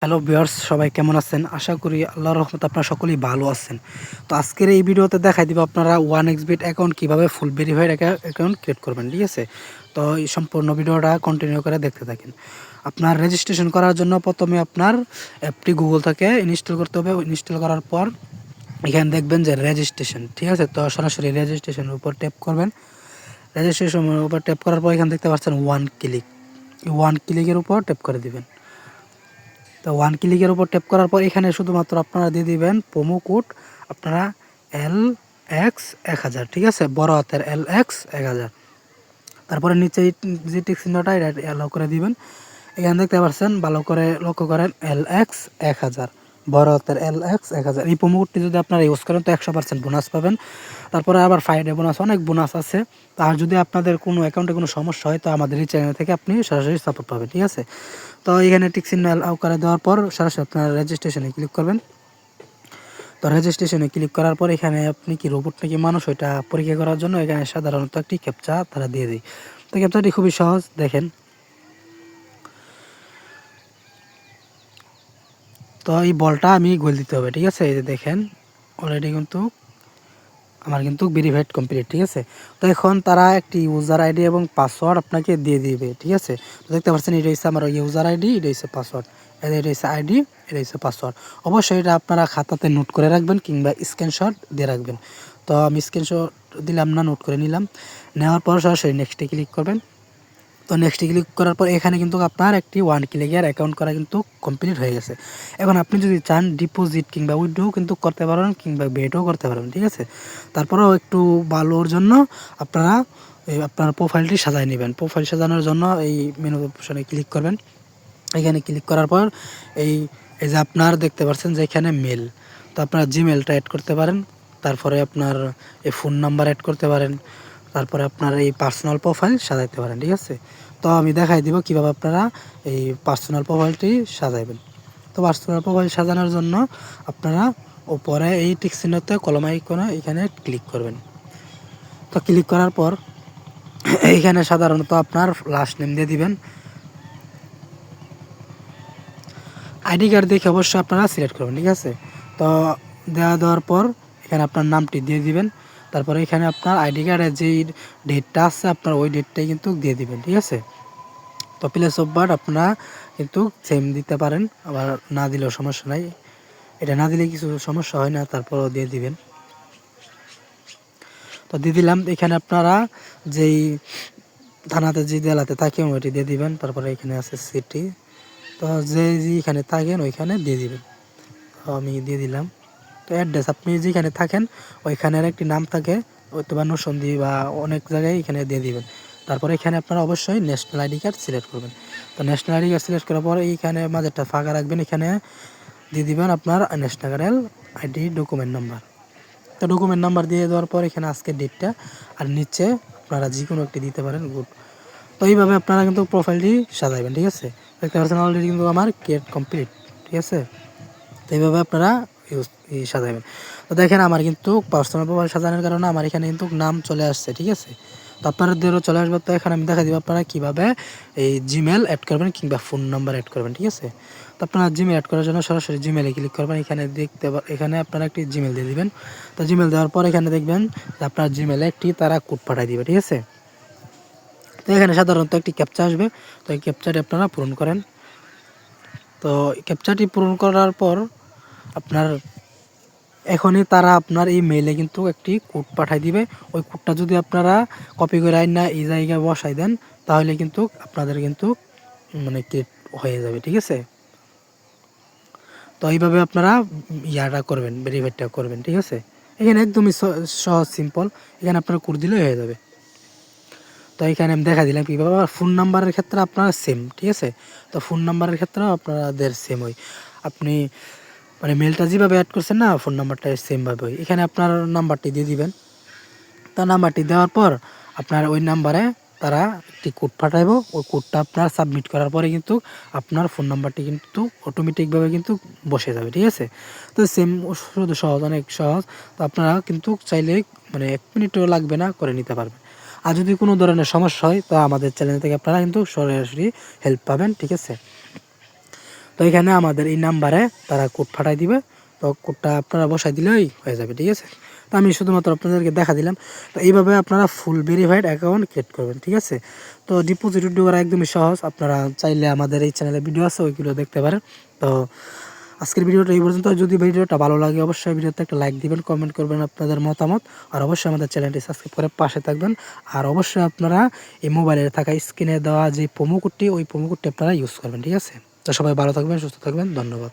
Hello viewers, সবাই কেমন আছেন? আশা করি আল্লাহর রহমতে আপনারা সকলেই ভালো আছেন। তো আজকের এই ভিডিওতে দেখাই দিব আপনারা 1xBet অ্যাকাউন্ট কিভাবে ফুল ভেরিফাইড অ্যাকাউন্ট ক্রিয়েট করবেন, ঠিক আছে? তো এই সম্পূর্ণ ভিডিওটা কন্টিনিউ করে দেখতে থাকেন। আপনার রেজিস্ট্রেশন করার জন্য প্রথমে আপনার অ্যাপটি গুগল থেকে ইনস্টল করতে হবে। ইনস্টল করার পর এখানে দেখবেন যে রেজিস্ট্রেশন, ঠিক আছে? তো সরাসরি রেজিস্ট্রেশনের উপর ট্যাপ করবেন। রেজিস্ট্রেশনের উপর ট্যাপ করার পর এখানে দেখতে পাচ্ছেন ওয়ান ক্লিক, এই ওয়ান ক্লিকের উপর ট্যাপ করে দিবেন। তো ওয়ান ক্লিকের উপর ট্যাপ করার পর এখানে শুধুমাত্র আপনারা দিয়ে দিবেন প্রোমো কোড আপনারা LX1000, ঠিক আছে? বড় হাতের LX1000। তারপরে নিচে যে টিক চিহ্নটা এটা অ্যালাউ করে দিবেন। এখানে দেখতে পাচ্ছেন, ভালো করে লক্ষ্য করেন, LX1000, বড় হাতের LX1000। এই প্রোমো কোডটি যদি আপনারা ইউজ করেন তো 100% বোনাস পাবেন। তারপরে আবার ফ্রাইডে বোনাস, অনেক বোনাস আছে। আর যদি আপনাদের কোনো অ্যাকাউন্টে কোনো সমস্যা হয় তো আমাদের এই চ্যানেল থেকে আপনি সরাসরি সাপোর্ট পাবেন, ঠিক আছে? তো এখানে টিক চিহ্ন অ্যালাউ করে দেওয়ার পর সরাসরি আপনারা রেজিস্ট্রেশনে ক্লিক করবেন। তো রেজিস্ট্রেশনে ক্লিক করার পর এখানে আপনি কি রোবট নাকি মানুষ ওইটা পরীক্ষা করার জন্য এখানে সাধারণত একটি ক্যাপচা তারা দিয়ে দেয়। তো ক্যাপচাটি খুবই সহজ, দেখেন। তো এই বলটা আমি গোল দিতে হবে, ঠিক আছে? এই যে দেখেন, অলরেডি কিন্তু আমার কিন্তু ভেরিফাইড কমপ্লিট, ঠিক আছে? তো এখন তারা একটি ইউজার আইডি এবং পাসওয়ার্ড আপনাকে দিয়ে দিবে, ঠিক আছে? তো দেখতে পাচ্ছেন, এটা হচ্ছে আমার ইউজার আইডি, এটা হচ্ছে পাসওয়ার্ড, এটা হচ্ছে আইডি, এটা হচ্ছে পাসওয়ার্ড। অবশ্যই এটা আপনারা খাতাতে নোট করে রাখবেন কিংবা স্ক্রিনশট দিয়ে রাখবেন। তো আমি স্ক্রিনশট দিলাম না, নোট করে নিলাম। নেওয়ার পর সরাসরি নেক্সটে ক্লিক করবেন। তো নেক্সটে ক্লিক করার পর এখানে কিন্তু আপনার একটি ওয়ান ক্লিকের অ্যাকাউন্ট করা কিন্তু কমপ্লিট হয়ে গেছে। এখন আপনি যদি চান ডিপোজিট কিংবা উইথড্র কিন্তু করতে পারবেন কিংবা বেটও করতে পারবেন, ঠিক আছে? তারপরেও একটু ভালোর জন্য আপনারা আপনার প্রোফাইলটি সাজায় নেবেন। প্রোফাইল সাজানোর জন্য এই মেনু অপশনে ক্লিক করবেন। এখানে ক্লিক করার পর এই এই যে আপনার দেখতে পাচ্ছেন যে এখানে মেল, তো আপনার জিমেলটা অ্যাড করতে পারেন। তারপরে আপনার এই ফোন নাম্বার অ্যাড করতে পারেন। তারপরে আপনার এই পার্সোনাল প্রোফাইল সাজাইতে পারেন, ঠিক আছে? তো আমি দেখাই দিব কিভাবে আপনারা এই পার্সোনাল প্রোফাইলটি সাজাইবেন। তো পার্সোনাল প্রোফাইল সাজানোর জন্য আপনারা উপরে এই টিক চিহ্নতে কলম আইকনে এখানে ক্লিক করবেন। তো ক্লিক করার পর এইখানে সাধারণত আপনার লাস্ট নেম দিয়ে দিবেন। আইডি কার্ড দেখে অবশ্যই আপনারা সিলেক্ট করবেন, ঠিক আছে? তো দেওয়ার পর এখানে আপনার নামটি দিয়ে দিবেন। তারপরে এখানে আপনার আইডি কার্ডের যেই ডেটটা আছে আপনার ওই ডেটটাই কিন্তু দিয়ে দিবেন, ঠিক আছে? তো প্লেস অফ বার্থ আপনারা কিন্তু সেম দিতে পারেন, আবার না দিলেও সমস্যা নাই। এটা না দিলে কিছু সমস্যা হয় না, তারপরও দিয়ে দিবেন। তো দিয়ে দিলাম। এখানে আপনারা যেই থানাতে যে জেলাতে থাকেন ওইটি দিয়ে দিবেন। তারপরে এখানে আছে সিটি, তো যেখানে থাকেন ওইখানে দিয়ে দিবেন। তো আমি দিয়ে দিলাম। তো অ্যাড্রেস আপনি যেখানে থাকেন ওইখানের একটি নাম থাকে, হয়তো বা নরসিংদী বা অনেক জায়গায় এখানে দিয়ে দিবেন। তারপরে এখানে আপনারা অবশ্যই ন্যাশনাল আইডি কার্ড সিলেক্ট করবেন। তো ন্যাশনাল আইডি কার্ড সিলেক্ট করার পরে এইখানে মাঝেরটা ফাঁকা রাখবেন, এখানে দিয়ে দিবেন আপনার ন্যাশনাল আইডি ডকুমেন্ট নাম্বার। তো ডকুমেন্ট নাম্বার দিয়ে দেওয়ার পর এখানে আজকের ডেটটা আর নিচে আপনারা যে কোনো একটি দিতে পারেন, গুড। তো এইভাবে আপনারা কিন্তু প্রোফাইলটি সাজাবেন, ঠিক আছে? দেখতে পাচ্ছেন অলরেডি কিন্তু আমার ক্রিয়েট কমপ্লিট, ঠিক আছে? তো এইভাবে আপনারা সাজাবেন। তো দেখেন, আমার কিন্তু পার্সোনাল প্রোফাইল সাজানোর কারণে আমার এখানে কিন্তু নাম চলে আসছে, ঠিক আছে? তো আপনাদেরও চলে আসবে। তো এখানে আমি দেখা দিব আপনারা কীভাবে এই জিমেল অ্যাড করবেন কিংবা ফোন নাম্বার অ্যাড করবেন, ঠিক আছে? তো আপনারা জিমেল অ্যাড করার জন্য সরাসরি জিমেলে ক্লিক করবেন। এখানে এখানে আপনারা একটি জিমেল দিয়ে দিবেন। তো জিমেল দেওয়ার পর এখানে দেখবেন যে আপনার জিমেলে একটি তারা কোড পাঠিয়ে দিবে, ঠিক আছে? তো এখানে সাধারণত একটি ক্যাপচা আসবে। তো এই ক্যাপচাটি আপনারা পূরণ করেন। তো ক্যাপচাটি পূরণ করার পর আপনার এখনই তারা আপনার এই মেইলে কিন্তু একটি কোড পাঠিয়ে দিবে। ওই কোডটা যদি আপনারা কপি করে আইনা এই জায়গায় বসাই দেন তাহলে কিন্তু আপনাদের কিন্তু মানে ক্রিয়েট হয়ে যাবে, ঠিক আছে? তো এইভাবে আপনারা ইয়াটা করবেন, ভেরিফাইডটা করবেন, ঠিক আছে? এখানে একদমই সহজ, সিম্পল। এখানে আপনারা কোড দিলেই হয়ে যাবে। তো এখানে আমি দেখা দিলাম কীভাবে। ফোন নাম্বারের ক্ষেত্রে আপনারা সেম, ঠিক আছে? তো ফোন নাম্বারের ক্ষেত্রেও আপনাদের সেম হয়। আপনি মানে মেলটা যেভাবে অ্যাড করছেন না, ফোন নাম্বারটা সেমভাবে হয়। এখানে আপনার নাম্বারটি দিয়ে দিবেন। তো নাম্বারটি দেওয়ার পর আপনার ওই নাম্বারে তারা একটি কোড পাঠাইব। ওই কোডটা আপনার সাবমিট করার পরে কিন্তু আপনার ফোন নাম্বারটি কিন্তু অটোমেটিকভাবে কিন্তু বসে যাবে, ঠিক আছে? তো সেম, শুধু সহজ, অনেক সহজ। তো আপনারা কিন্তু চাইলে মানে 1 মিনিটও লাগবে না, করে নিতে পারবেন। আর যদি কোনো ধরনের সমস্যা হয় তো আমাদের চ্যানেল থেকে আপনারা কিন্তু সরাসরি হেল্প পাবেন, ঠিক আছে? তো এখানে আমাদের এই নাম্বারে তারা কোড পাঠাই দিবে, তো কোডটা আপনারা বসাই দিলেই হয়ে যাবে, ঠিক আছে। তো আমি শুধুমাত্র আপনাদেরকে দেখা দিলাম। তো এইভাবে আপনারা ফুল ভেরিফাইড অ্যাকাউন্ট ক্রিয়েট করবেন, ঠিক আছে। তো ডিপোজিট উইথড্র করা একদমই সহজ, আপনারা চাইলে আমাদের এই চ্যানেলে ভিডিও আছে ওইগুলো দেখতে পারেন। তো আজকের ভিডিওটা এই পর্যন্ত। যদি ভিডিওটা ভালো লাগে অবশ্যই ভিডিওতে একটা লাইক দিবেন, কমেন্ট করবেন আপনাদের মতামত, আর অবশ্যই আমাদের চ্যানেলটি সাবস্ক্রাইব করে পাশে থাকবেন। আর অবশ্যই আপনারা এই মোবাইলে থাকা স্ক্রিনে দেওয়া যে প্রোমো কোডটি, ওই প্রোমো কোডটি আপনারা ইউজ করবেন, ঠিক আছে। তো সবাই ভালো থাকবেন, সুস্থ থাকবেন, ধন্যবাদ।